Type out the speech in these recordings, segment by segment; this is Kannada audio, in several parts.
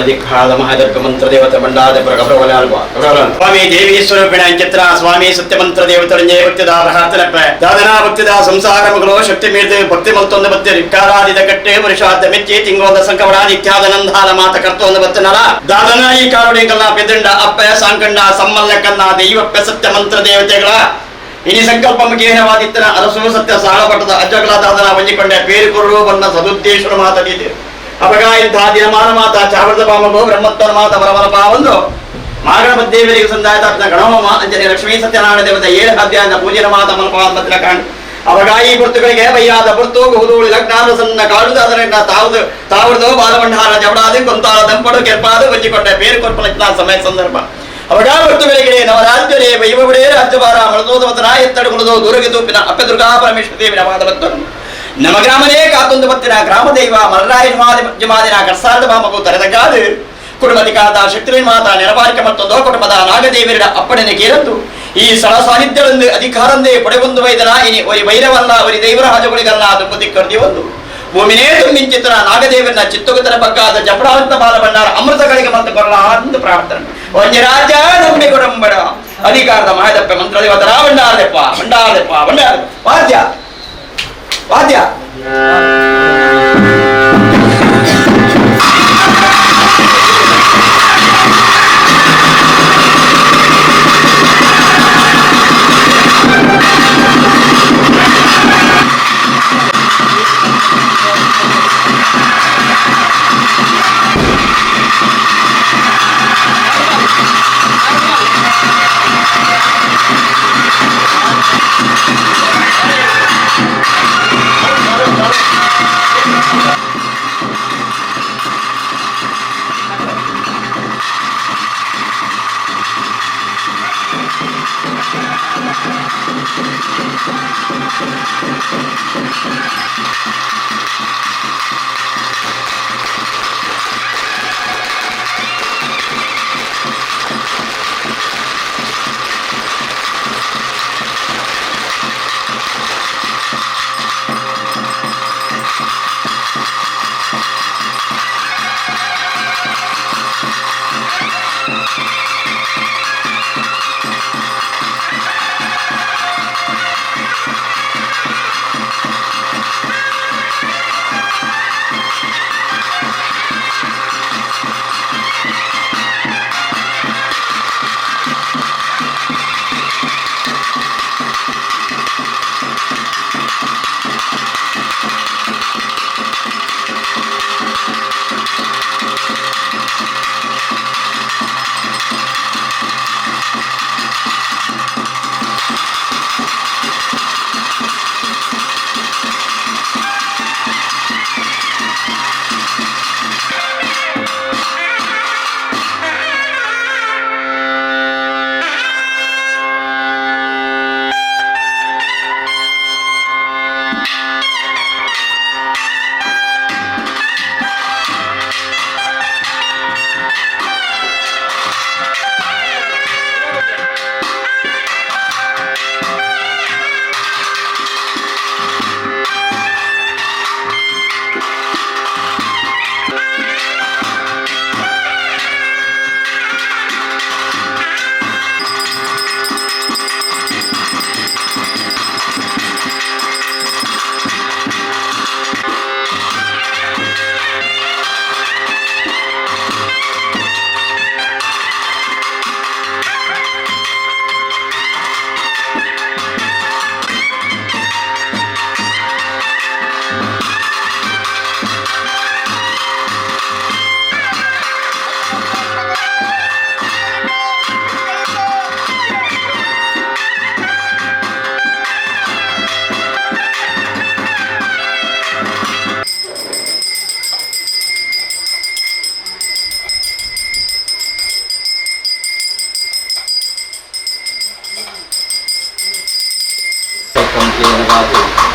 ಮಹಾದರ್ಗ ಮಂತ್ರ ದೇವತೆ ಮಂಡಾದ ಸ್ವಾಮಿ ದೇವಿ ಸ್ವರೂಪಿಣ ಚಿತ್ರ ಸ್ವಾಮಿ ಸತ್ಯ ಮಂತ್ರ ದೇವತರಂಜಯ ಭಕ್ತಿದ ಪ್ರಾರ್ಥನೆ ದಾದನಾ ಭಕ್ತಿದ ಸಂಸಾರ ಮಗಳು ಶಕ್ತಿ ಮೀರ್ದು ಭಕ್ತಿ ಮಲ್ತೊಂದು ಭಕ್ತಿ ರಿಕ್ಕಾರಾದಿದ ಕಟ್ಟೆ ಪುರುಷಾರ್ಥ ಮೆಚ್ಚಿ ತಿಂಗೋದ ಸಂಕವಡ ನಿತ್ಯಾದನಂದಾಲ ಮಾತ ಕರ್ತೊಂದು ಭಕ್ತನಲ ದಾದನ ಈ ಕಾರುಣಿಕಲ್ಲ ಪೆದಂಡ ಅಪ್ಪಯ ಸಾಂಕಂಡ ಸಮ್ಮಲ್ಲಕನ್ನ ದೈವಪ್ಪ ಸತ್ಯ ಮಂತ್ರ ದೇವತೆಗಳ ಇನಿ ಸಂಕಲ್ಪ ಮುಖೇನವಾದಿತ್ತನ ಅರಸು ಸತ್ಯ ಸಾಳಪಟ್ಟದ ಅಜ್ಜಗಳ ದಾದನ ವಂಜಿಕೊಂಡೆ ಪೇರುಕುರು ಬನ್ನ ಸದುದ್ದೇಶ್ವರ ಮಾತನಿದೆ ಅಪಗ ಇಂಥ ದಿನಮಾನ ಮಾತ ಚಾವರದ ಪಾಮಗೋ ಬ್ರಹ್ಮತ್ವರ ಮಾತ ಬರವರ ಪಾವಂದು ಮಾಗಣ ದೇವರಿಗೆ ಸಂದಾಯತಾತ್ನ ಗಣಹೋಮ ಅಂಜನೆ ಲಕ್ಷ್ಮೀ ಸತ್ಯನಾರಾಯಣ ದೇವತೆ 7 ಅಧ್ಯಾಯದ ಪೂಜನ ಮಾತ ಮನಪಾದ ಕಾಂಡ್ ಅವಾಗ ಈ ಗುರ್ತುಗಳಿಗೆ ಬಯ್ಯಾದ ಗುರ್ತು ಬಹುದೂಳಿ ಲಗ್ನಾದ ಸಣ್ಣ ಕಾಡುದು ಅದರಿಂದ ತಾವರದೋ ಬಾಲಭಂಡಾರ ಜಬಡಾದಿ ಕೊಂತಾಳ ದಂಪಡು ಕೆರ್ಪಾದು ವಂಜಿಕೊಂಡೆ ಪೇರು ಕೊರ್ಪನ ಸಮಯ ಸಂದರ್ಭ ಅವಾಗ ಗುರ್ತುಗಳಿಗೆ ನವರಾಜ್ಯರೇ ವೈಭವಡೇ ರಾಜ್ಯಭಾರ ಮಳದೋದವತನ ಎತ್ತಡುಗುಳದೋ ದೂರಗೆ ತೂಪಿನ ಅಪ್ಪ ದುರ್ಗಾ ಪರಮೇಶ್ವರ ದೇವಿನ ಮಾದಲತ್ತು ನಮ್ಮ ಗ್ರಾಮನೇ ಕಾತೊಂದು ಬತ್ತಿನ ಗ್ರಾಮದೈವ ಮಲ್ಲರಾಯ ಜಮಾದಿನ ಕರ್ಸಾರದ ಬಾಮಗು ತರೆದಗಾದು ಕುಟುಂಬದಿಕಾದ ಶಕ್ತಿ ಮಾತ ನೆರವಾರಿಕೆ ಮತ್ತೊಂದು ಕುಟುಂಬದ ನಾಗದೇವಿಯರ ಅಪ್ಪಣೆನೆ ಕೇರದ್ದು ಈ ಸ್ಥಳ ಸಾನ್ನಿಧ್ಯಗಳೊಂದು ಅಧಿಕಾರಂದೇ ಪಡೆಯೊಂದು ವೈದನ ಇನಿ ಒರಿ ವೈರವಲ್ಲ ಒರಿ ದೈವರ ಹಾಜುಗಳಿಗಲ್ಲ ಅದು ಬುದ್ಧಿ ಕರ್ದಿ ಒಂದು ಭೂಮಿನೇ ತುಂಬಿಂಚಿತ್ರ ನಾಗದೇವರನ್ನ ಚಿತ್ತುಗತರ ಬಗ್ಗಾದ ಜಪಡಾಂತ ಬಾಲ ಭಂಡಾರ ಅಮೃತಗಳಿಗೆ ಮತ್ತು ಕೊರಳ ಅಂತ ಪ್ರಾರ್ಥನೆ ಒಂಜಿ ರಾಜ ನಮ್ಮೆ ಕೊಡಂಬಡ ಅಧಿಕಾರದ ಮಹಾದಪ್ಪ ಮಂತ್ರ ದೇವತರ ಭಂಡಾರದೆಪ್ಪ ಭಂಡಾರದೆಪ್ಪ ಭಂಡಾರ ವಾದ್ಯ ವಾದ್ಯ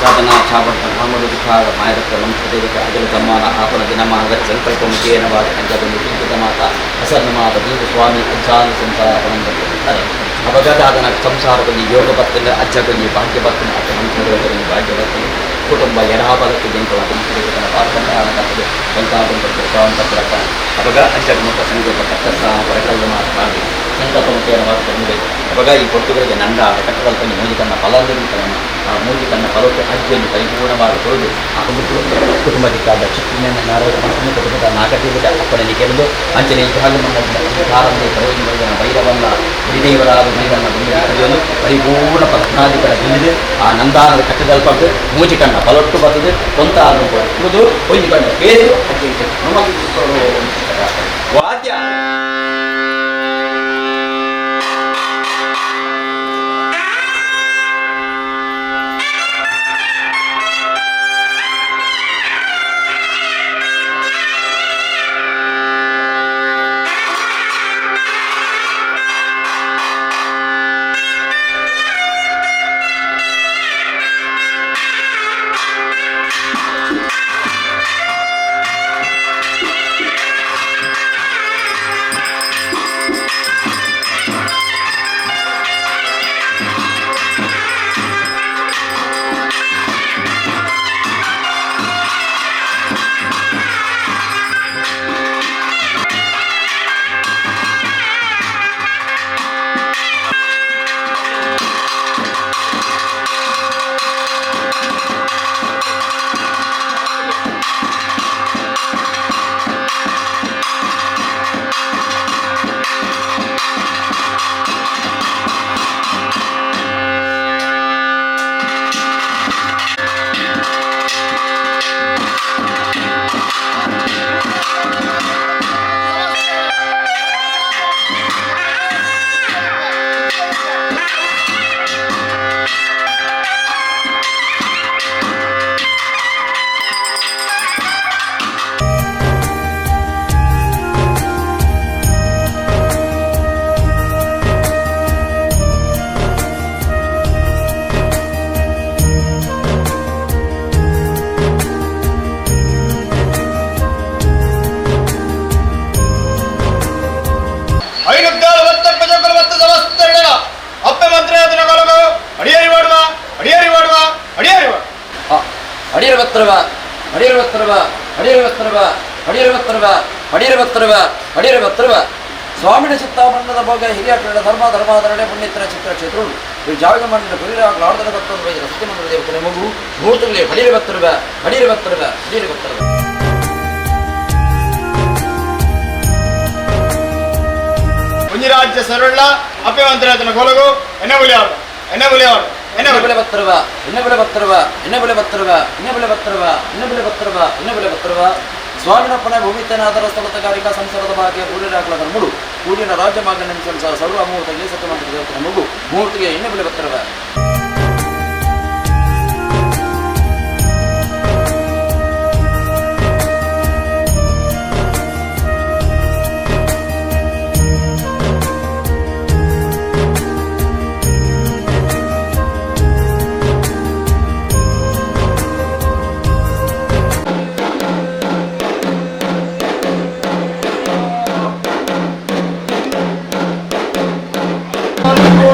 ಸಾಧನಾ ಚಾವಟ ರಾಮರುಖಾಗ ಮಾಯದಕ್ಕ ಮಂತ್ರದೇವತೆ ಅಜಲ ತಮ್ಮಾನ ಆಪನ ದಿನಮಾನದ ಸಂಕಲ್ಪ ಮುಖೇನವಾದ ಪಂಚಬಂಧು ಚಿಂತಿತ ಮಾತ ಅಸನ್ನಮಾದ ದೀಪ ಸ್ವಾಮಿ ಅಜ್ಜಾನ ಸಂಸಾರ ಪರಂತಾರೆ ಅವಗದಾದನ ಸಂಸಾರದಲ್ಲಿ ಯೋಗ ಬರ್ತನೆ ಅಜ್ಜ ಕೊಲ್ಲಿ ಭಾಗ್ಯ ಬರ್ತನೆ ಅತ್ತ ಮಂತ್ರದೇವತೆ ಭಾಗ್ಯ ಬರ್ತನೆ ಕುಟುಂಬ ಎಡಬಲಕ್ಕೆ ಜನಿತವಾದ ತನ್ನ ಪ್ರಾರ್ಥನೆ ಆಗತಕ್ಕದ್ದು ಸ್ವಂತ ಅವಾಗ ಅಂಚಗುಣ ಸಂಗೀತ ಕಟ್ಟಸ ಹೊರಕಲ್ಲು ಮಾತನಾಡಿ ಸಂಕಲ್ಪ ಮುಖೇನ ಮಾತುಕೊಂಡು ಅವಾಗ ಈ ಕೊಟ್ಟುಗಳಿಗೆ ನಂಡ ಕಟ್ಟಕಲ್ಪನೆ ಮೂಜಿಕನ್ನ ಫಲಾಂತರಗಳನ್ನು ಆ ಮೂಜಿಕನ್ನ ಫಲಕ್ಕೆ ಅಜ್ಜಿಯನ್ನು ಪರಿಪೂರ್ಣವಾಗಿ ತೊಳೆದು ಆ ಕುಟುಂಬಕ್ಕಾದ ಶಕ್ತಿಯನ್ನು ನಾರಾಯಣ ಕುಟುಂಬದ ನಾಗದೇವತೆ ಅಪ್ಪಣೆಗೆ ಕೆಲದು ಅಂಚನೆ ಪ್ರಾರಂಭ ಪ್ರಯೋಜನಗಳಿಗೆ ಭೈರವನ್ನ ಗುರಿದೇವರಾದ ನೀರನ್ನು ಕಲಿಯಲು ಪರಿಪೂರ್ಣ ಪದ್ಮಾಧಿಕರ ಬಿಂದಿದೆ ಆ ನಂದಾನದ ಕಟ್ಟದಲ್ಪಟ್ಟು ಮೂಜಿಕನ್ನ ಫಲೊಟ್ಟು ಬರ್ತದೆ ಸ್ವಂತ ಆಗುವುದು ಹೊಂದಿಕೊಂಡು ಬೇರೆ ವಾದ್ಯ ಸ್ವಾಮಿನ ಚಿತ್ತಾಮಣ್ಣದ ಭೋಗ ಹಿರಿಯ ಧರ್ಮಾಧರಣೆ ಪುಣ್ಯತ್ರ ಚಿತ್ರಕ್ಷೇತ್ರಗಳು ಈ ಜಾಗ ಮಣ್ಣಿನ ಗುರಿರಾಗಲು ಆರ್ಧನ ಭಕ್ತರು ಬೈದ ಸತ್ಯಮಂತ್ರ ದೇವತೆ ಮಗು ಮುಹೂರ್ತಗಳೇ ಹಡಿಯರೆ ಬತ್ತರುವ ರಾಜ್ಯ ಸರಳ ಅಪ್ಯವಂತರಾಜನ ಕೊಲಗು ಎನ್ನ ಬೆಲೆ ಬತ್ತರುವ ಸ್ವಾಮಿನಪ್ಪನ ಭೂಮಿತನಾದರ ಸ್ಥಳದ ಕಾರಿಕಾ ಸಂಸಾರದ ಭಾಗ್ಯ ಕೂಡಿರಾಗಲಾದ ಮೂಡು ಕೂಡಿನ ರಾಜ್ಯ ಮಾರ್ಗ ನೆನೆಸಲು ಸರ್ವ ಮುಹೂರ್ತಕ್ಕೆ ಸತ್ಯಮಂತ್ರ ದೇವತೆ ಮಗು ಮುಹೂರ್ತಿಗೆ ಎಣ್ಣೆ ಬೆಲೆ ಬತ್ತರುವ Oh,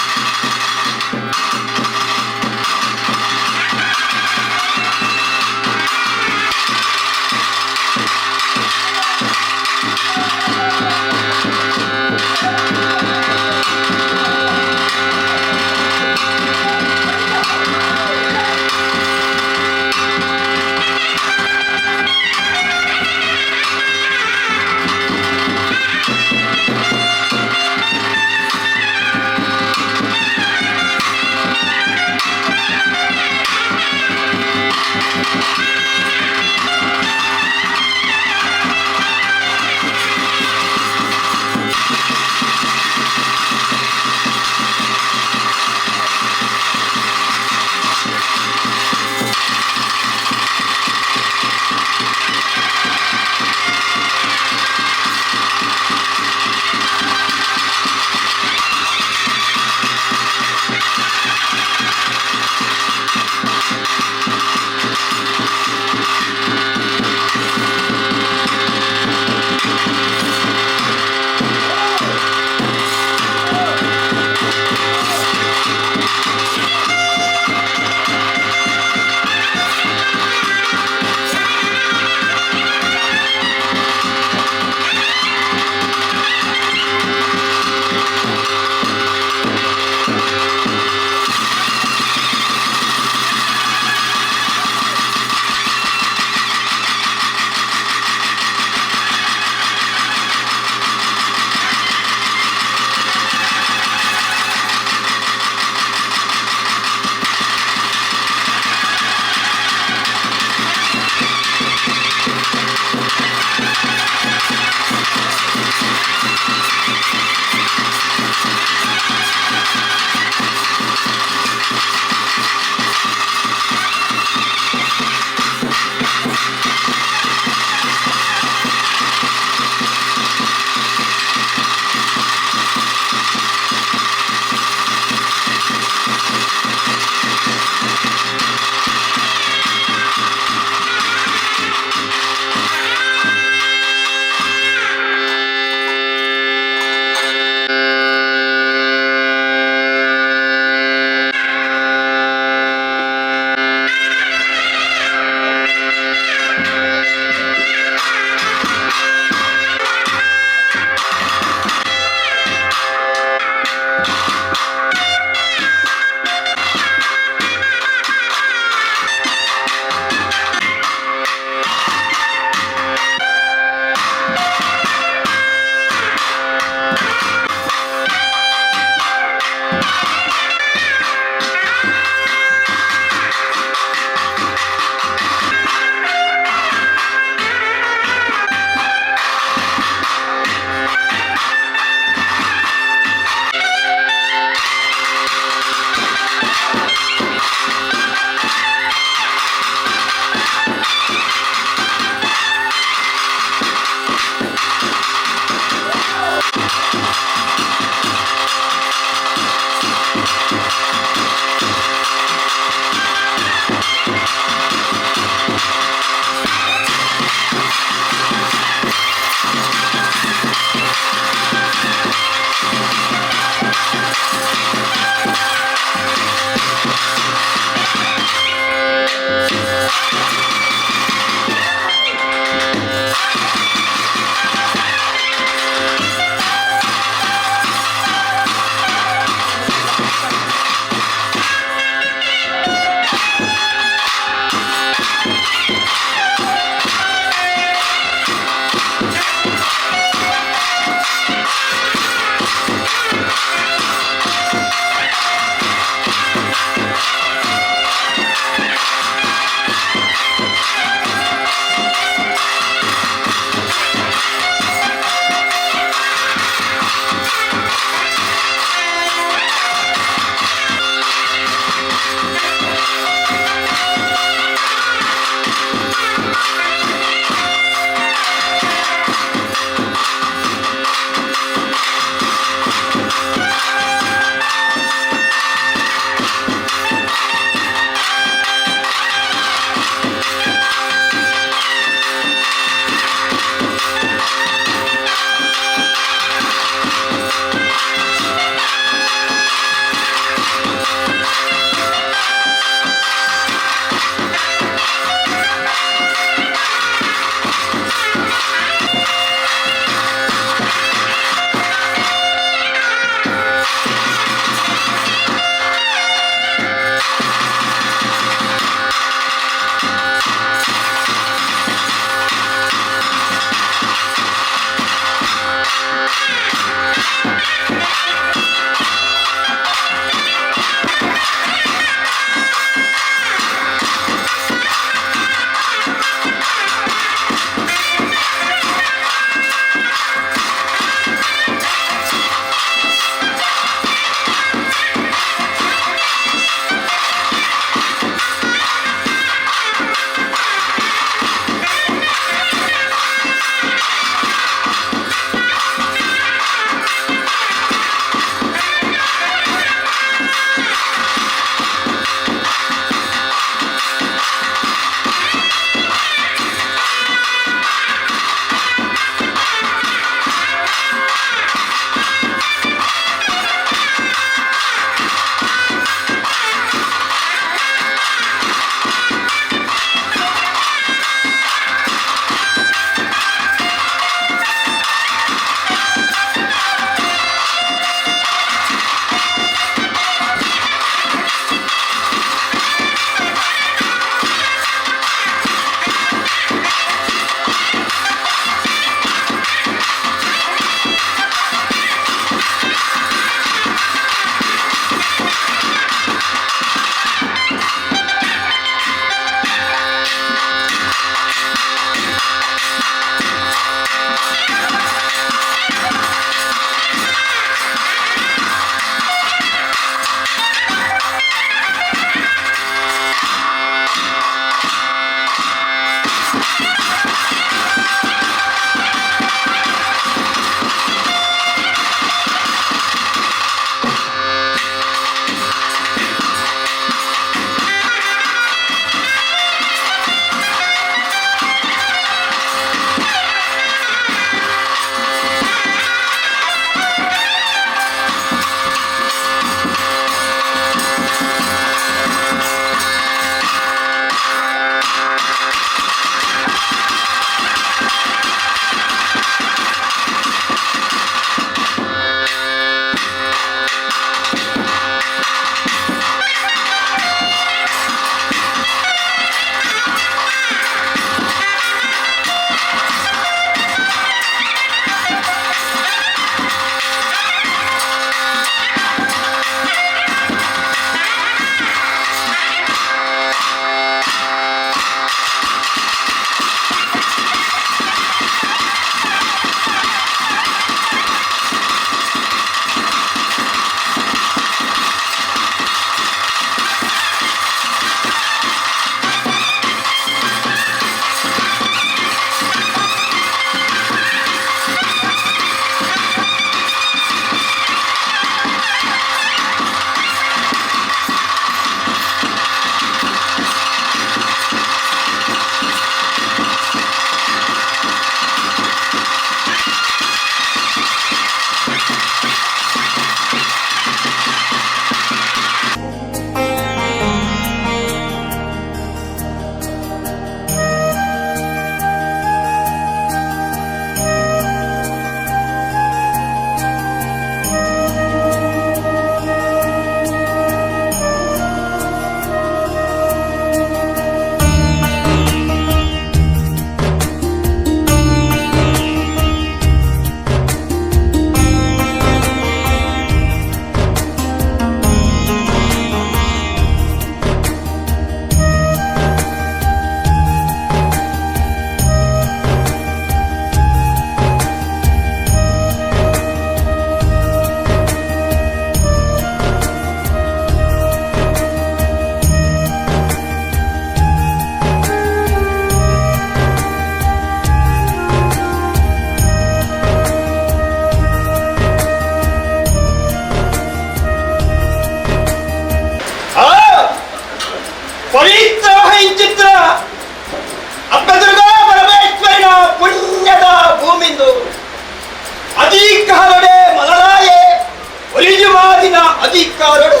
అధికారుడు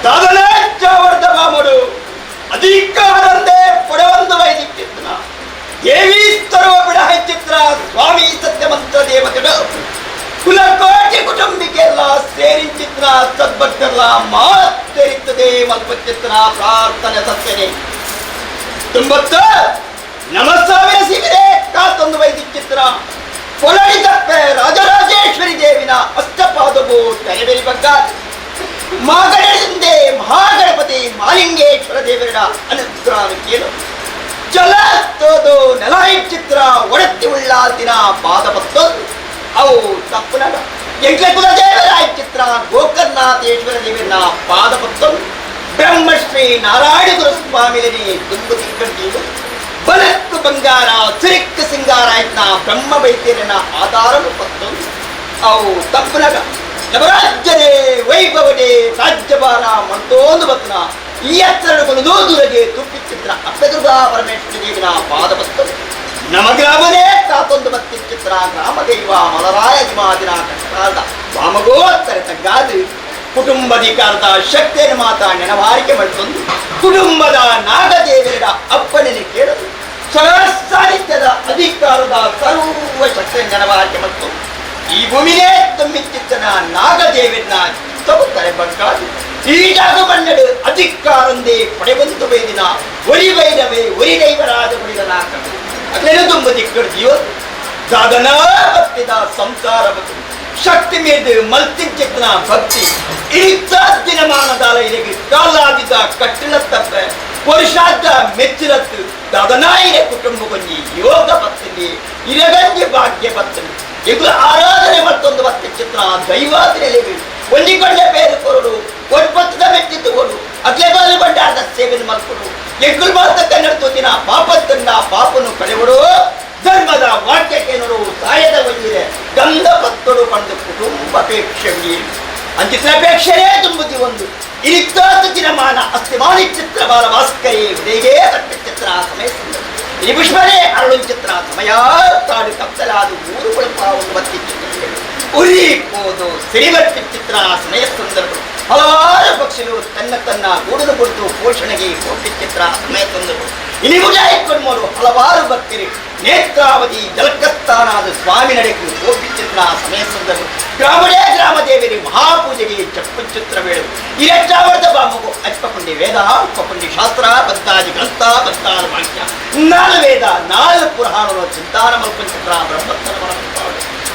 దాదనాడు అధికారందే పొడవందు వైదిక్కిస్తున్న దేవీస్తరో ಬಿಡಹಿಚಿತ್ರ ಸ್ವಾಮಿ ಸತ್ಯಮಂತ್ರ ದೇವತೆಗಳು ಕುಲಕೋಟಿ ಕುಟುಂಬಿಕೆಲ್ಲ ಸೇರಿಂಚಿತ್ರ ಸದ್ಭಕ್ತರೆಲ್ಲ ಮಾತೆರಿತ್ತದೆ ಮಲ್ಪಚಿತ್ರ ಪ್ರಾರ್ಥನೆ ಸತ್ಯನೇ ತುಂಬತ್ತು ನಮಸ್ಸಾವಿನ ಸಿಗರೆ ಕಾತೊಂದು ವೈದಿಕ್ಕಿತ್ರ ಪೊಲಡಿತಪ್ಪೆ ರಾಜರಾಜೇಶ್ವರಿ ದೇವಿನ ಅಷ್ಟಪಾದವು ತೆರೆಬೆರಿ ಬಗ್ಗ ಮಗಡದಿಂದೆ ಮಹಾಗಣಪತಿ ಮಾಲಿಂಗೇಶ್ವರ ದೇವರ ಅನುಗ್ರಹಕ್ಕೇನು ಚಲತ್ತೋದು ನೆಲಾಯಿ ಚಿತ್ರ ಒಡತಿ ಉಳ್ಳಾತಿನ ಪಾದಪತ್ತು ಅವು ತಪ್ಪುನಗ ಎಂಟ್ಲೆ ಕುಲದೇವರಾಯ ಚಿತ್ರ ಗೋಕರ್ನಾಥೇಶ್ವರ ದೇವರ ಪಾದಪತ್ತು ಬ್ರಹ್ಮಶ್ರೀ ನಾರಾಯಣ ಗುರುಸ್ವಾಮಿలని ತುಂಬು ತಿಕ್ಕಂತೀವು ಬಲಕ್ಕು ಬಂಗಾರ ಸಿರಿಕ್ಕು ಸಿಂಗಾರ ಆಯ್ತನ ಬ್ರಹ್ಮ ವೈದ್ಯರನ ಆಧಾರನು ಪತ್ತು ಅವು ತಪ್ಪುನಗ ನವರಾಜ್ಯನೇ ವೈಭವನೇ ರಾಜ್ಯಭಾರ ಮಂತೋಂದು ಬತ್ನ ಈ ಹತ್ತಿರಗಳು ದೂರಗೆ ತುಪ್ಪಿಚಿತ್ರ ಅಪ್ಪದುರ್ಗಾ ಪರಮೇಶ್ವರಿ ದೇವಿನ ಪಾದಪತ್ತು ನಮಗ್ರಾಮನೇ ತಾತೊಂದು ಬತ್ತಿ ಚಿತ್ರ ಗ್ರಾಮದೈವ ಮಲರಾಯ ದಿಮಾದಿನ ಕಷ್ಟಕಾಲದ ವಾಮಗೋತ್ತರ ತಗ್ಗಾದು ಕುಟುಂಬಧಿಕಾರದ ಶಕ್ತಿಯನ್ನು ಮಾತಾ ನೆನವಾರಿಕೆ ಮಾಡಿಕೊಂಡು ಕುಟುಂಬದ ನಾಗದೇವರ ಅಪ್ಪನೆನೆ ಕೇಳಲು ಸಾಹಿತ್ಯದ ಅಧಿಕಾರದ ಸರ್ವ ಶಕ್ತಿಯನ್ನು ನೆನವಾರಿಕೆ ಮತ್ತು ಈ ಭೂಮಿನೇ ತುಂಬಿಚ್ಚಿತ್ತನ ನಾಗದೇವರನ್ನ ತಗುತ್ತಾರೆ ಬಗ್ಗಾದು ಈಡಾಗ ಬನ್ನಡು ಅಧಿಕಾರಂದೇ ಪಡೆವಂತು ಬೈದಿನ ಒರಿ ಬೈದವೇ ಒರಿ ದೈವರಾದ ಬಡಿದ ನಾಕ ಅದೇನು ತುಂಬ ದಿಕ್ಕಡು ಜೀವ ಸಾಧನ ಭಕ್ತಿದ ಸಂಸಾರ ಬದು ಶಕ್ತಿ ಮೀದು ಮಲ್ತಿಂಚಿತ್ತನ ಭಕ್ತಿ ದಿನಮಾನದಾಲ ಇರಗೆ ಕಾಲಾದಿದ ಕಟ್ಟಿನ ತಪ್ಪೆ ಪುರುಷಾದ ಮೆಚ್ಚಿರತ್ತು ಸಾಧನಾಯಿನ ಕುಟುಂಬ ಕೊಂಜಿ ಯೋಗ ಭಕ್ತಿ ಇರಗಂಜಿ ಭಾಗ್ಯ ಭಕ್ತಿ ಇದು ಆರಾಧನೆ ಮತ್ತೊಂದು ಭಕ್ತಿ ಚಿತ್ರ ದೈವಾದಿನಲ್ಲಿ ಒಂದಿಕೊಂಡೆ ಬೇರೆ ಕೊರಡು ಒಪ್ಪತ್ತದ ಮೆಚ್ಚಿತ್ತು ಕೊಡು ಅಕ್ಲೆಗಾಲು ಬಂಡಾರದ ಸೇವೆಯನ್ನು ಮಲ್ಕೊಡು ಎಗ್ಗುಲ್ ಮಾತ ಕನ್ನಡ ದಿನ ಪಾಪತ್ತನ್ನ ಪಾಪನು ಕಳೆವಡು ಧರ್ಮದ ವಾಕ್ಯಕ್ಕೆ ನೋಡು ಸಾಯದ ಒಂದಿರೆ ಗಂಧ ಪತ್ತೊಡು ಪಡೆದು ಕುಟುಂಬಪೇಕ್ಷೆ ಅಂಚಿತ್ರಾಪೇಕ್ಷೆಯೇ ತುಂಬುತ್ತಿ ಒಂದು ಇರಿಕ್ತಾದ ದಿನಮಾನ ಅಸ್ತಿಮಾನಿ ಚಿತ್ರ ಬಾಲ ಭಾಸ್ಕರಿ ಉದಯಗೇ ತಕ್ಕ ಚಿತ್ರ ಸಮಯ ಈ ಪುಷ್ಪನೇ ಅರಳು ಚಿತ್ರ ಸಮಯ ಕಾಡು ಕತ್ತಲಾದು ಊರು ಬಳಪ ಒಂದು ಬತ್ತಿ ಚಿತ್ರ ಉರಿ ಹೋದು ಸಿರಿಬಟ್ಟಿ ಚಿತ್ರ ಸಮಯ ಸಂದರ್ಭ ಹಲವಾರು ಪಕ್ಷಿಗಳು ತನ್ನ ಗೂಡಲು ಕುರಿತು ಪೋಷಣೆಗೆ ಕೋಟಿ ಚಿತ್ರ ಸಮಯ ಸಂದರ್ಭ ಇನಿ ಮುಜಾಯಿಕೊಂಡು ಹಲವಾರು ಭಕ್ತರು ನೇತ್ರಾವತಿ ಜಲಕಸ್ಥಾನಾದ ಸ್ವಾಮಿ ನಡೆಕು ಕೋಟಿ ಚಿತ್ರ ಸಮಯ ಸಂದರ್ಭ ಗ್ರಾಮದೇ ಗ್ರಾಮದೇವರಿ ಮಹಾಪೂಜೆಗೆ ಚಪ್ಪು ಚಿತ್ರ ಬೇಳು ಈ ಹೆಚ್ಚಾವರ್ಧ ಬಾಮಗು ಅಪ್ಪಕೊಂಡಿ ವೇದ ಅಪ್ಪಕೊಂಡಿ ಶಾಸ್ತ್ರ ಬದ್ದಾದಿ ಗ್ರಂಥ ಬದ್ದಾದ ವಾಕ್ಯ ನಾಲ್ ವೇದ ನಾಲ್ ಪುರಾಣಗಳ ಚಿಂತಾನ ಮಲ್ಪ ಚಿತ್ರ ಬ್ರಹ್ಮತ್ತರ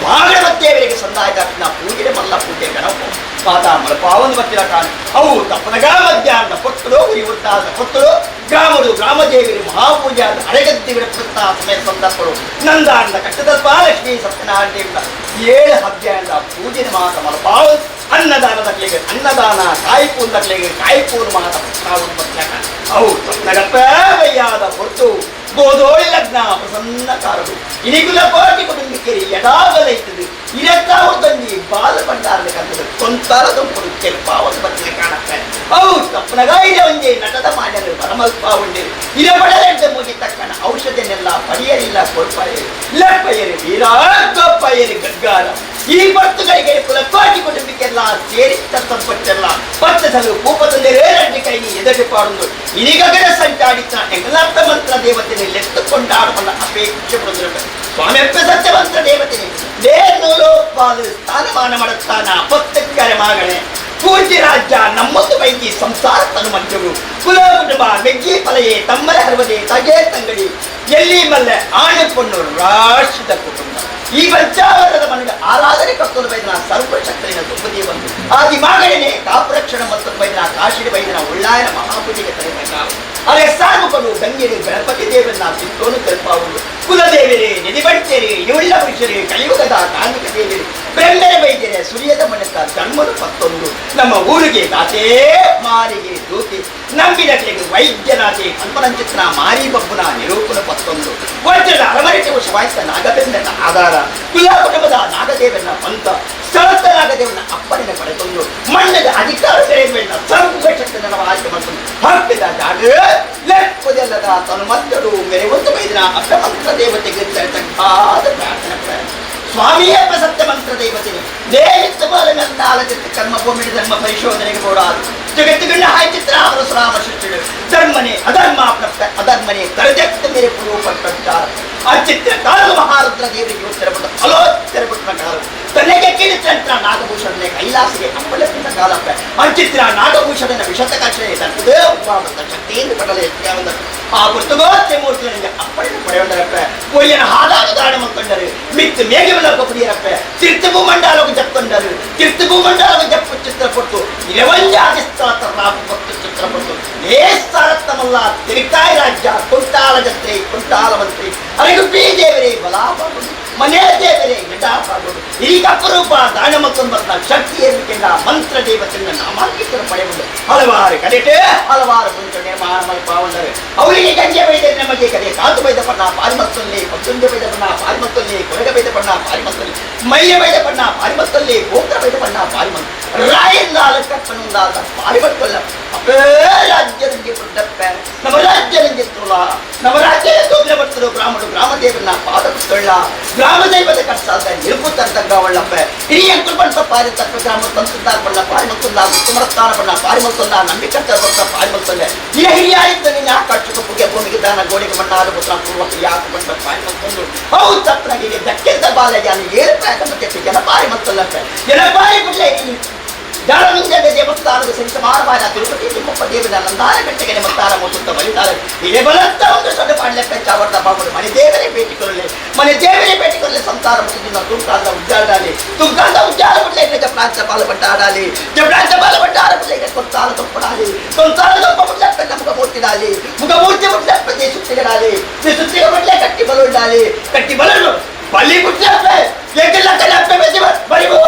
ಭಾಗವತ್ತೇವರಿಗೆ ಸಂದಾಯಕ ಪೂಜೆ ಮಲ್ಲ ಪೂಜೆ ಗಣಪ ಪಾದ ಮಲಪಾವೊಂದು ಬತ್ತಿರ ಕಾಣ ಅವು ತಪ್ಪನಗ ಮಧ್ಯಾಹ್ನ ಕೊಟ್ಟಲು ಉರಿ ಉದ್ದಾದ ಕೊಟ್ಟಲು ಗ್ರಾಮಡು ಗ್ರಾಮದೇವಿರಿ ಮಹಾಪೂಜೆ ಆದ ಅರೆಗದ್ದಿವಿರ ಕೃತ ಸಮಯ ಸಂದರ್ಭಗಳು ನಂದಾಂಡ ಕಟ್ಟದಲ್ಪ ಲಕ್ಷ್ಮೀ ಸತ್ಯನಾರಾಯಣ ದೇವರ 7 ಅಧ್ಯಾಯದ ಪೂಜೆ ಮಾತ ಮಲಪಾವ ಅನ್ನದಾನದ ಕ್ಲೆಗೆ ಅನ್ನದಾನ ಕಾಯಿಪೂರ್ದ ಕ್ಲೆಗೆ ಕಾಯಿಪೂರ್ ಮಾತ ಪುಷ್ಪಾವನ್ನು ಬತ್ತಿರ ಕಾಣ ಅವು ತಪ್ಪನಗಪ್ಪ ವಯ್ಯಾದ ಹೊರತು ಗೋಧೋಳಿ ಲಗ್ನ ಪ್ರಸನ್ನ ಕಾರದು ಇನಿಗುಲ ಕೋಟಿ ಕುಟುಂಬಿಕೆರಿ ಎಡಾಗಲೈತದು ಇರತ್ತಾವದಂಗಿ ಬಾಲ ಭಂಡಾರದ ಕಂದದು ಕೊಂತಾರ ದುಂಪುಡು ಕೆಲ್ಪಾವದು ಬತ್ತಿನ ಕಾಣುತ್ತೆ ಅವು ತಪ್ಪನಗ ಇದೆ ಒಂದೇ ನಟದ ಮಾಡ್ಯರು ಬರಮಲ್ಪ ಉಂಡಿರು ಇರಬಡಲೆಡ್ಡ ಮುಗಿ ತಕ್ಕನ ಔಷಧನೆಲ್ಲ ಪಡೆಯಲಿಲ್ಲ ಕೊಡ್ಪಾಯರಿ ಲೆಪ್ಪಯರಿ ವೀರ ಗೊಪ್ಪಯರಿ ಗಗ್ಗಾರ ಈ ಭಕ್ತಗಳಿಗೆ ಕುಲಕೋಟಿ ಕುಟುಂಬಕ್ಕೆಲ್ಲ ಸೇರಿದ್ದ ಸಂಪತ್ತೆಲ್ಲ ಪತ್ತಸಲು ಕೂಪದಲ್ಲೇ ರೆಡ್ಡಿ ಕೈ ಎದಡಿ ಪಾಡುವುದು ಇನಿಗಗಡ ಸಂಚಾಡಿತ ಎಂಗಲಾರ್ಥ ಮಂತ್ರ ದೇವತೆನೆ ಲೆತ್ತುಕೊಂಡಾಡುವ ಅಪೇಕ್ಷೆ ಬರುತ್ತಿರಬೇಕು ಸ್ವಾಮಿಯಪ್ಪ ಸತ್ಯವಂತ ದೇವತೆನೆ ನೇರ್ನೂರು ಪಾಲು ಸ್ಥಾನಮಾನ ಮಾಡುತ್ತಾನ ಪತ್ತಕ್ಕರೆ ಮಗಣೆ ಪೂಜ್ಯ ರಾಜ್ಯ ನಮ್ಮೊಂದು ವೈದ್ಯ ಸಂಸಾರ ತನು ಮಂಜರು ಕುಲ ಕುಟುಂಬ ಮೆಗ್ಗಿ ಫಲೆಯೇ ತಮ್ಮರೆ ಹರವದೆ ತಗೆ ತಂಗಡಿ ಎಲ್ಲಿ ಮಲ್ಲೆ ಆಣಿಕೊಂಡು ರಾಷ್ಟ್ರದ ಕುಟುಂಬ ಈ ಪಂಚಾವರದ ಮನೆಗೆ ಆರಾಧನೆ ಕರ್ತವ್ಯ ಬೈದನ ಸರ್ವಶಕ್ತಿನ ತುಂಬದಿ ಬಂದು ಆದಿ ಮಾಗಣನೆ ಕಾಪರಕ್ಷಣ ಮತ್ತು ಬೈದನ ಕಾಶಿಡಿ ಬೈದನ ಉಳ್ಳಾಯನ ಮಹಾಪೂಜೆಗೆ ತರಬೇಕಾವು ಅರೆ ಸಾರ್ವಕರು ಗಂಗೆರೆ ಗಣಪತಿ ದೇವರನ್ನ ಸಿಂತೋನು ತಲುಪಾವುದು ಕುಲದೇವರೇ ನಿಧಿಬಡ್ತೇರಿ ಇವುಳ್ಳ ಪುರುಷರೇ ಕಲಿಯುಗದ ಕಾರ್ಮಿಕ ದೇವರೇ ಬ್ರಹ್ಮರ ವೈದ್ಯರೇ ಸುರಿಯದ ಮನಸ್ಸ ಜನ್ಮನು ಪತ್ತೊಂದು ನಮ್ಮ ಊರಿಗೆ ದಾತೇ ಮಾರಿಗೆ ದೂತಿ ನಂಬಿದಕ್ಕೆ ವೈದ್ಯನಾಥೆ ಹನುಮನಂಚಿತ್ರ ಮಾರಿ ಬಬ್ಬುನ ನಿರೂಪಣ ಪತ್ತೊಂದು ವಜ್ರದ ಅರಮರಿಕೆ ವಶವಾಯಿತ ನಾಗಬೆಂದನ ಆಧಾರ ಕುಲ ಕುಟುಂಬದ ನಾಗದೇವನ ಪಂಥ ಸ್ಥಳದ ನಾಗದೇವನ ಅಪ್ಪನಿನ ಪಡೆಕೊಂಡು ಮಣ್ಣದ ಅಧಿಕಾರ ಬೆಳೆಯುವ ಸರ್ವಶಕ್ತನ ಆಯ್ಕೆ ಮಾಡ್ಕೊಂಡು ಹಾಕಿದ ಜಾಗ ಲೆಕ್ಕದಲ್ಲದ ತನು ಮತ್ತರು ಮೇರೆ ಒಂದು ಬೈದಿನ ಅಪ್ಪಮಂತ್ರ ದೇವತೆಗೆ ತಕ್ಕಾದ ಪ್ರಾರ್ಥನೆ ಸ್ವಾಮಿಯಪ್ಪ ಸತ್ಯ ಮಂತ್ರ ದೇವತೆಗೆ ನೇಮಿತ್ತ ಬಾಲನನ್ನಾಲ ಚಿತ್ತ ಕರ್ಮ ಭೂಮಿಡಿ ಧರ್ಮ ಪರಿಶೋಧನೆಗೆ ಬೋಡಾದು ಜಗತ್ತಿಗಣ್ಣ ಹಾಯ್ಚಿತ್ರ ಅವರು ಶ್ರಾಮ ಸೃಷ್ಟಿಗಳು ಧರ್ಮನೆ ಅಧರ್ಮ ಪ್ರಪ್ತ ಅಧರ್ಮನೆ ಕರೆದೆತ್ತ ಮೇರೆ ಪೂರ್ವಪಟ್ಟಾರ ಆ ಚಿತ್ರ ಕಾಲದ ಮಹಾರುದ್ರ ದೇವರಿಗೆ ಉತ್ತರಪಟ್ಟು ಅಲೋತ್ತರಪಟ್ಟ ಕಾಲ ತನಗೆ ಕೇಳಿತ್ರ ನಾಗಭೂಷಣನೆ ಕೈಲಾಸಿಗೆ ಅಪ್ಪಳಪಿನ ಕಾಲಪ್ಪ ಅಂಚಿತ್ರ ನಾಗಭೂಷಣನ ವಿಷತ ಕಕ್ಷೆ ತನ್ನದೇ ಉಪಾಮಂತ ಶಕ್ತಿಯಿಂದ ಕಡಲೆ ಎತ್ತಿಯಾವಂದ ಆ ಪುಸ್ತಕೋತ್ಯ ಮೂರ್ತಿಗಳಿಗೆ ಅಪ್ಪಳಿನ ಪಡೆಯುವುದರಪ್ಪ ಕೊಯ್ಯನ ಹಾದಾಗ ದಾಣ ಮಕ್ಕಂಡರು ಮಿತ್ತು ಮೇಘವಲ್ಲ ಕೊಪ್ಪಡಿಯರಪ್ಪ ತೀರ್ಥಭೂಮಂಡಲಕ್ಕೆ ಜಪ್ಕೊಂಡರು ತೀರ್ಥಭೂಮಂಡಲಕ್ಕೆ ಜಪ್ಪು ಚಿತ್ರಪಟ್ಟು ನಿರವಂಜಾದಿಸ್ತಾತ ರಾಪು ಭಕ್ತ ಚಿತ್ರಪಟ್ಟು ನೇಸ್ತಾರತ್ತಮಲ್ಲ ತಿರುಗ್ತಾಯಿ ರಾಜ್ಯ ಕುಂಟಾಲ ಜತ್ರೆ ಕುಂಟಾಲ ಮಂತ್ರಿ ಅರೆಗುಪ್ಪಿ ದೇವರೇ ಬಲಾಬಾಗುದು ಮನೆ ದೇವರೇ ಗಿಟಾಬಾಗುದು ಈಗ ಅಪರೂಪ ದಾನ ಮತ್ತೊಂದು ಶಕ್ತಿ ಏರಿಕೆಂಡ ಮಂತ್ರ ದೇವತೆಯನ್ನು ನಾಮಾಂಕಿತರ ಪಡೆಯುವುದು ಹಲವಾರು ಕಡೆಟೆ ಹಲವಾರು ಮುಂಚೆ ನಿರ್ಮಾಣ ಮಲ್ಪಾವಂದರೆ ಅವರಿಗೆ ಗಂಜೆ ಬೈದ ನಮಗೆ ಕಡೆ ಕಾತು ಬೈದ ಬಣ್ಣ ಪಾರಿಮತ್ತಲ್ಲಿ ಮತ್ತೊಂದು ಬೈದ ಬಣ್ಣ ಪಾರಿಮತ್ತಲ್ಲಿ ಕೊರಗ ಬೈದ ಬಣ್ಣ ಪಾರಿಮತ್ತಲ್ಲಿ ಮೈಯ ಬೈದ ಬಣ್ಣ ಪಾರಿಮತ್ತಲ್ಲಿ ಗೋತ್ರ ಬೈದ ಬಣ್ಣ ಪಾರಿಮತ್ತ ರಾಯಿಂದಾಲ ಕಪ್ಪನುಂದಾದ ಪಾರಿಮತ್ತಲ್ಲ ಅಪ್ಪೇ ರಾಜ್ಯದಂಗೆ ಪುಟ್ಟಪ್ಪ ನಮ್ಮ ರಾಜ್ಯದಂಗೆ ತುಲ ನಮ್ಮ ರಾಜ್ಯದ ತೋಗ್ಲೆ ಬರ್ತರು ಬ್ರಾಹ್ಮಣರು ಗ್ರಾಮದೇವರನ್ನ ಪಾದ ಪುತ್ತಳ್ಳ ಗ್ರಾಮ ದೈವದ ಕಟ್ಸಾದ ನಿರುಪುತ್ತಂಗ ಒಳ್ಳಪ್ಪ ಹಿರಿಯ ಕುರ್ಬಂತ ಪಾರಿ ತಕ್ಕ ಗ್ರಾಮ ತಂತ್ರದಾರ ಬಣ್ಣ ಪಾರಿಮತ್ತೊಂದ ಕುಮರಸ್ಥಾನ ಬಣ್ಣ ಪಾರಿಮತ್ತೊಂದ ನಂಬಿಕಂತ ಬರ್ತ ಪಾರಿಮತ್ತಲ್ಲ ಹಿರಿಯ ಇದ್ದ ನಿನ್ನ ಆಕಾಶಕ ಪುಗೆ ಭೂಮಿಗೆ ದಾನ ಗೋಡೆಗೆ ಮಣ್ಣಾರು ಪುತ್ರ ಪೂರ್ವಕ ಯಾಕೆ ಬಂದ ಪಾರಿಮತ್ತೊಂದು ಹೌದು ತಪ್ಪನಾಗಿದೆ ದಕ್ಕೆದ ಬಾಲಜಾನಿ ಏಳು ಪ್ರಾಯದ ಮತ್ತೆ ಜನ ಪಾರಿಮತ್ತಲ್ಲಪ್ಪ ಜನ ಪಾರಿ ಬಿಡ್ಲೇ ಜಾಲಮಿಂಜದ ದೇವಸ್ಥಾನದ ಸಹಿತ ಮಾರವಾದ ತಿರುಪತಿ ತಿಮ್ಮಪ್ಪ ದೇವರ ನಂದಾರ ಗಂಟೆಗೆ ಮತ್ತಾರ ಮುಸುತ್ತ ಬಲಿತಾರೆ ಇದೇ ಬಲತ್ತ ಒಂದು ಸೊಡ್ಡ ಪಾಡ್ಲೆಪ್ಪ ಚಾವರ್ದ ಬಾಬುಡು ಮನೆ ದೇವರೇ ಭೇಟಿ ಕೊರಲೆ ಸಂಸಾರ ಮುಸುದಿನ ತುಮ್ಕಾಂದ ಉಜ್ಜಾಡಾಲಿ ತುಮ್ಕಾಂದ ಉಜ್ಜಾಲ ಬಿಡ್ಲೆ ಜಪ್ರಾಂತ ಪಾಲಪಟ್ಟ ಆಡಾಲಿ ಜಪ್ರಾಂತ ಪಾಲಪಟ್ಟ ಆಡಬಿಡ್ಲೆ ಕೊಂತಾಲ ತೊಪ್ಪಡಾಲಿ ಕೊಂತಾಲ ತೊಪ್ಪ ಬಿಡ್ಲೆಪ್ಪ ಮುಖ ಮೂರ್ತಿಡಾಲಿ ಮುಖ ಮೂರ್ತಿ ಬಿಡ್ಲೆಪ್ಪ ಸುತ್ತಿಗಡಾಲಿ ಸುತ್ತಿಗ ಬಿಡ್ಲೆ ಕಟ್ಟಿ ಬಲುಂಡಾಲಿ ಕಟ್ಟಿ ಬಲರು ಬಲಿ ಬಿಡ್ಲೆಪ್ಪ ಏಕೆಲ್ಲ ಕಲೆಪ್ಪ ಬೆಸಿ ಬರಿಬೋ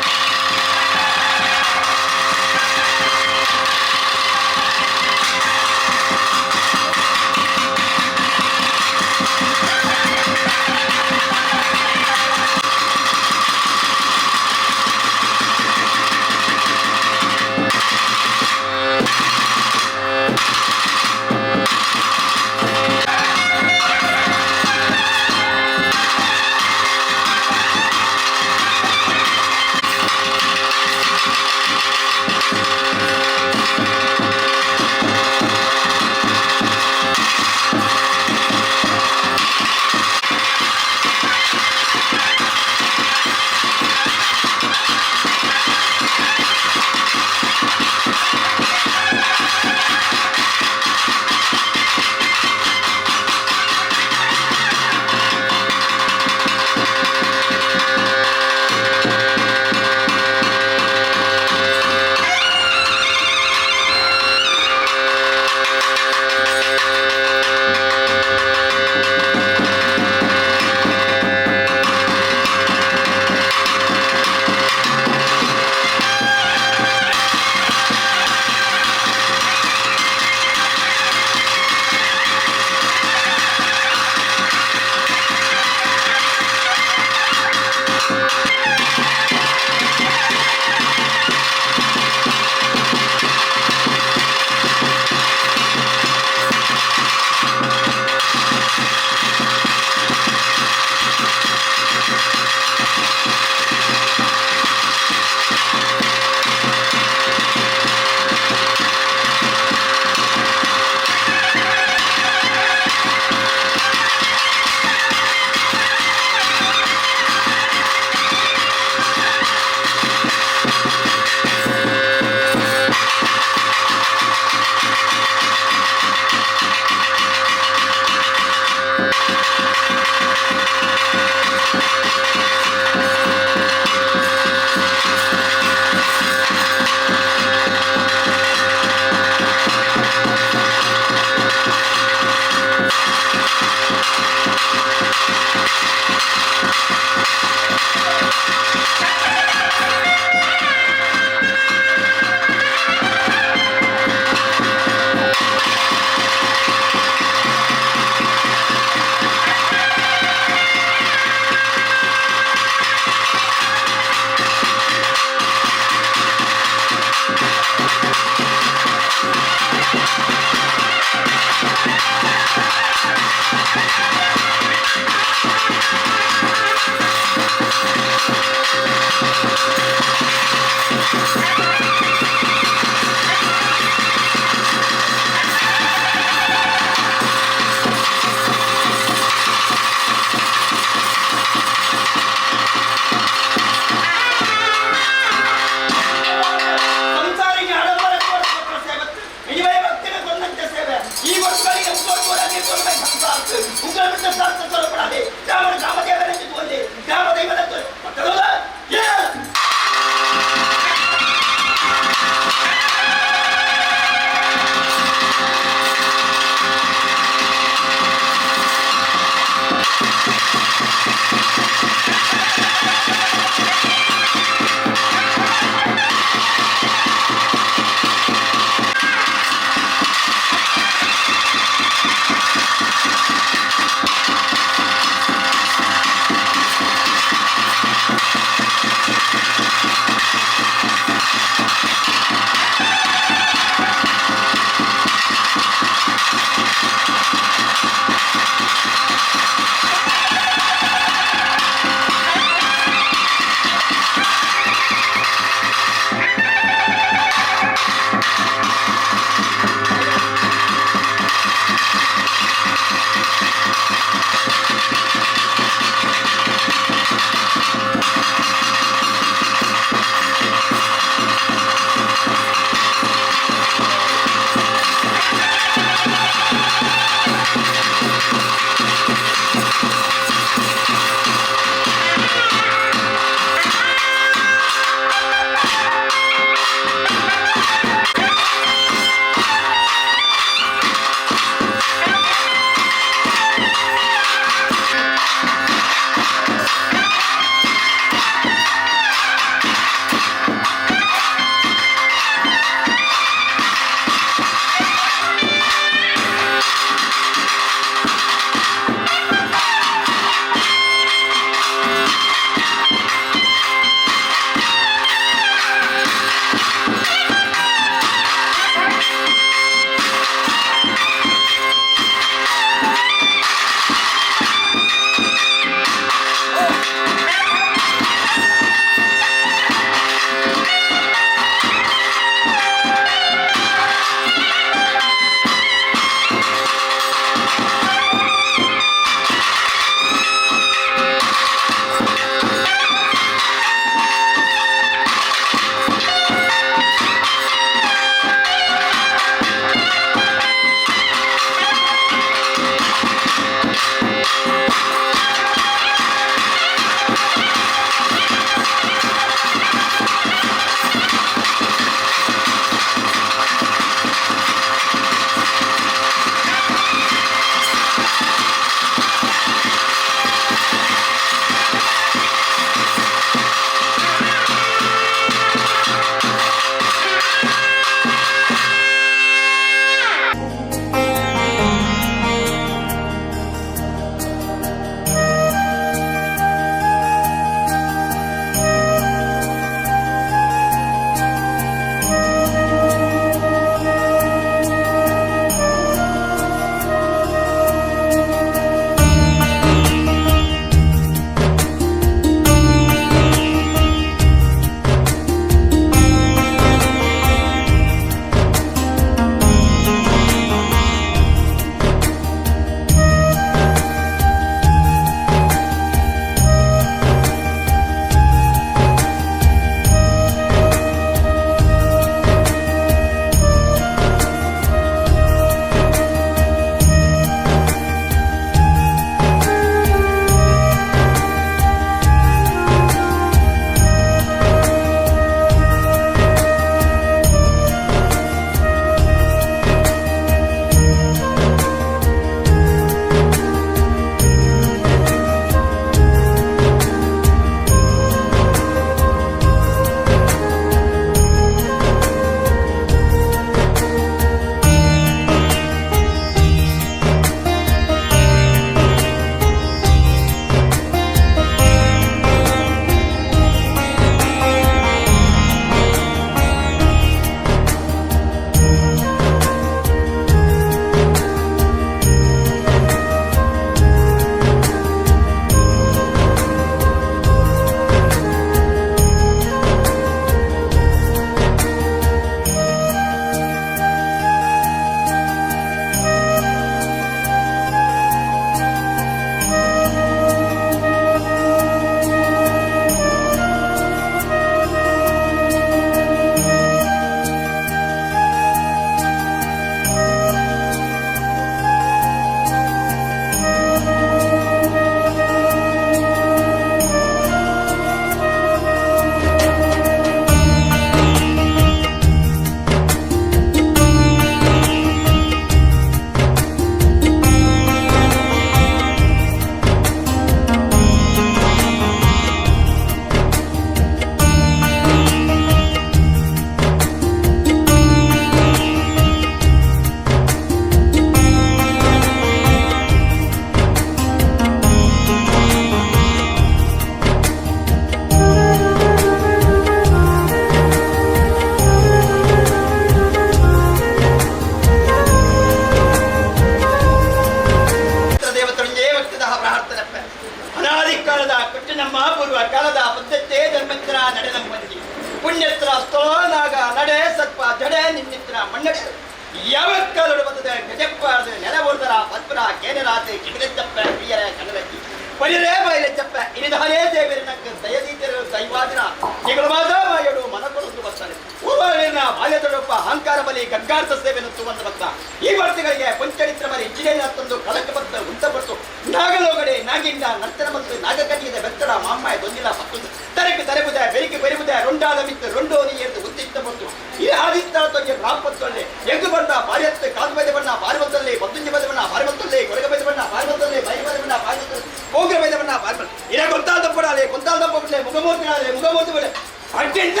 ಯಾವತ್ತೂ ಬರ್ತದೆ ಗಜಪ್ಪಾರ್ದು ನೆಲ ಓಡ್ದರ ಪದ್ಮನ ಕೇನರಾತೆ ಕಿಟಗಚ್ಚಪ್ಪ ಪ್ರಿಯರ ಕನ್ನಡಕ್ಕಿ ಪರಿರೇ ಬಯಲಚ್ಚಪ್ಪ ಇನಿದಾನೇ ದೇವರನಕ್ಕೆ ದಯದೀತರು ದೈವಾದಿನ ತಿಂಗಳು ಮಾಧವಯಡು ಮನಕೊಳೊಂದು ಬರ್ತಾರೆ ಊರಿನ ಬಾಲ್ಯದೊಡಪ್ಪ ಅಹಂಕಾರ ಬಲಿ ಗಗ್ಗಾರ್ಥ ಸೇವೆಯನ್ನು ತುವಂದು ಭಕ್ತ ಈ ವರ್ಷಗಳಿಗೆ ಪಂಚರಿತ್ರ ಮರಿ ಜಿಲ್ಲೆಯ ತಂದು ಕಳಕ ಬದ್ದ ಉಂಟಪಟ್ಟು ನಾಗಲೋಗಡೆ ನಾಗಿಂಡ ನಂತರ ಮತ್ತು ನಾಗಕನ್ಯದ ಬೆತ್ತಡ ಮಾಮ್ಮಾಯ ದೊಂದಿಲ್ಲ ಮತ್ತೊಂದು ತರಕ್ಕೆ ತರಬುದ ಬೆರಿಕೆ ಬೆರಿಬುದ ರೊಂಡಾದ ಮಿತ್ತು ರೊಂಡೋನಿ ಎಂದು ಉತ್ತಿಷ್ಟ ಬಂತು ಈ ಆದಿತ್ಯ ತೊಗೆ ರಾಪತ್ತೊಳ್ಳೆ ಎಂಗು ಬಣ್ಣ ಬಾರ್ಯತ್ತು ಕಾದುಬೈದ ಬಣ್ಣ ಬಾರಿವಂತಲ್ಲಿ ಬದ್ದುಂಜಿ ಬೈದ ಬಣ್ಣ ಬಾರಿವಂತಲ್ಲಿ ಕೊಳಗ ಬೈದ ಬಣ್ಣ ಬಾರಿವಂತಲ್ಲಿ ಬೈ ಬೈದ ಬಣ್ಣ ಬಾರಿವಂತಲ್ಲಿ ಹೋಗ್ರ ಬೈದ ಬಣ್ಣ ಬಾರಿಬಣ್ಣ ಇರ ಗೊಂತಾಲ್ ದಪ್ಪಡಾಲೆ ಗೊಂತಾಲ್ ದಪ್ಪ ಬಿಡ್ಲೆ ಮುಗಮೂರ್ತಿ ಬಿಡ್ಲೆ ಅಡ್ಡಿಂದ